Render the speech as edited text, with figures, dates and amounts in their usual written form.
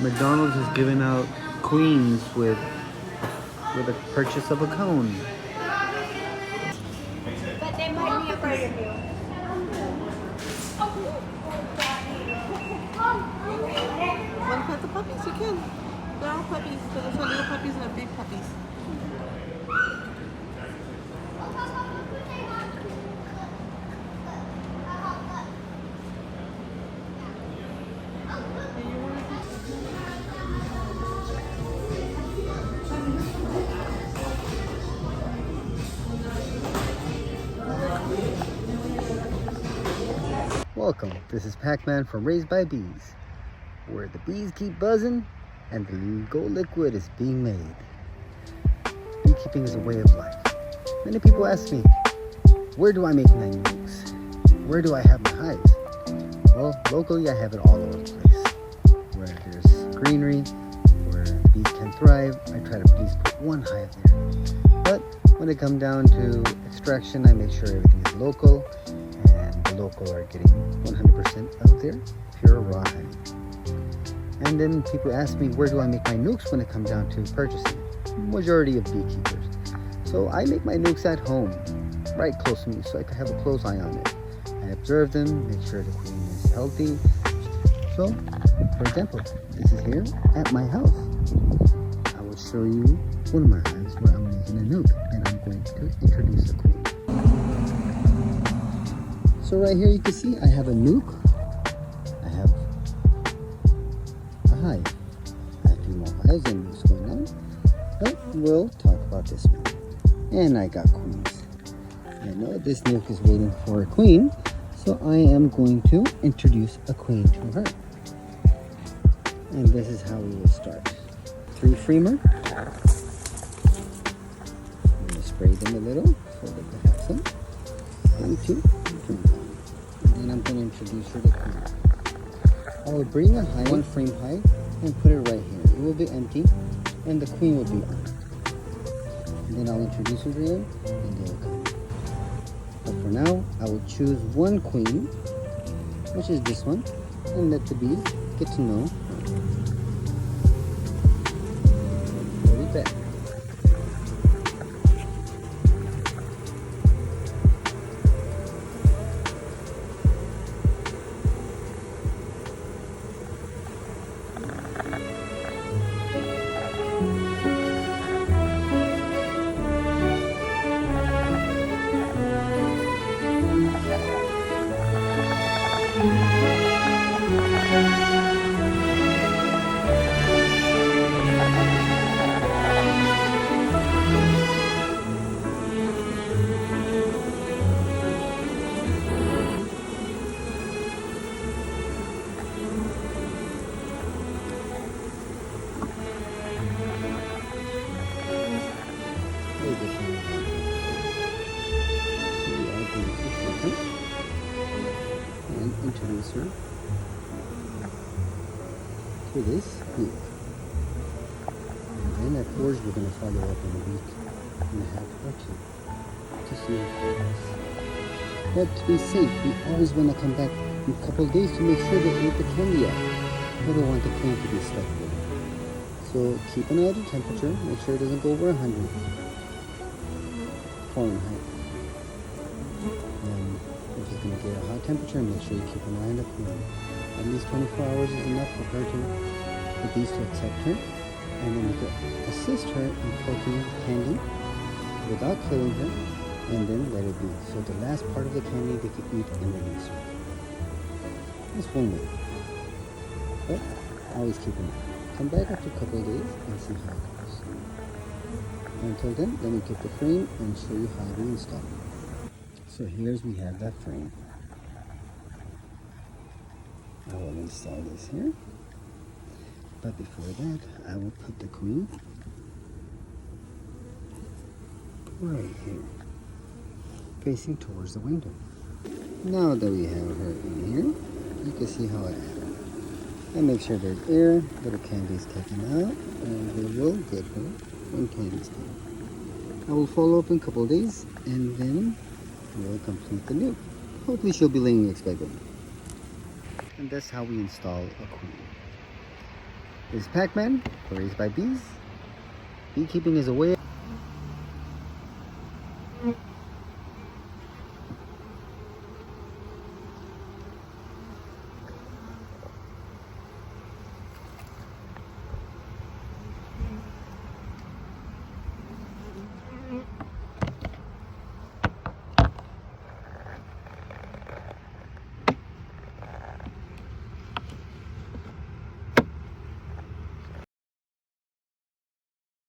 McDonald's is giving out queens with a purchase of a cone. But they might be afraid of you. Want to pet the puppies? You can. They're all puppies. There's little puppies and big puppies. Welcome, this is Pac-Man from Raised by Bees, where the bees keep buzzing and the gold liquid is being made. Beekeeping is a way of life. Many people ask me, where do I make my nukes? Where do I have my hives? Well, locally I have it all over the place. Where there's greenery, where bees can thrive, I try to at least put one hive there. But when it comes down to extraction, I make sure everything is local, and the local are getting 100% of their pure raw honey. And then people ask me, where do I make my nukes when it comes down to purchasing? Majority of beekeepers. So I make my nukes at home, right close to me, so I can have a close eye on it. I observe them, make sure the queen is healthy. So, for example, this is here at my house. I will show you one of my hives where I'm making a nuke, and I'm going to introduce the queen. So right here you can see I have a nuke. I have a hive. I have 2 more hives and nukes going on. But we'll talk about this one. And I got queens. I know this nuke is waiting for a queen, so I am going to introduce a queen to her. And this is how we will start. 3 Freemer. I'm going to spray them a little so they can have some. 1, 2, 3. And I'm going to introduce her to queen. I will bring a hive, 1 frame hive, and put it right here. It will be empty, and the queen will be on. And then I'll introduce her to them, and they will come. But for now, I will choose 1 queen, which is this one, and let the bees get to know her. Put it back. And introduce her to this nuke. And then at forage we're going to follow up in a week and a half or 2 to see how it goes. But to be safe, we always want to come back in a couple of days to make sure they ate the candy out. We don't want the queen to be stuck there. So keep an eye on the temperature, make sure it doesn't go over 100 Fahrenheit. And if you're going to get a hot temperature, make sure you keep an eye on the queen. At least 24 hours is enough for her to, the bees to accept her. And then you can assist her in poking candy without killing her, and then let it be. So the last part of the candy they can eat and release her. That's one way. But always keep an eye. Come back after a couple of days and see how it goes. Until then, let me get the frame and show you how to install it. So here's we have that frame. I will install this here. But before that, I will put the queen right here, facing towards the window. Now that we have her in here, you can see how I add her. And make sure there's air, little candy is taken out, and we will get her when candy's done. I will follow up in a couple of days, and then we'll complete the nuke. Hopefully she'll be laying eggs by then. And that's how we install a queen. This is Pac-Man for Raised by Bees. Beekeeping is a way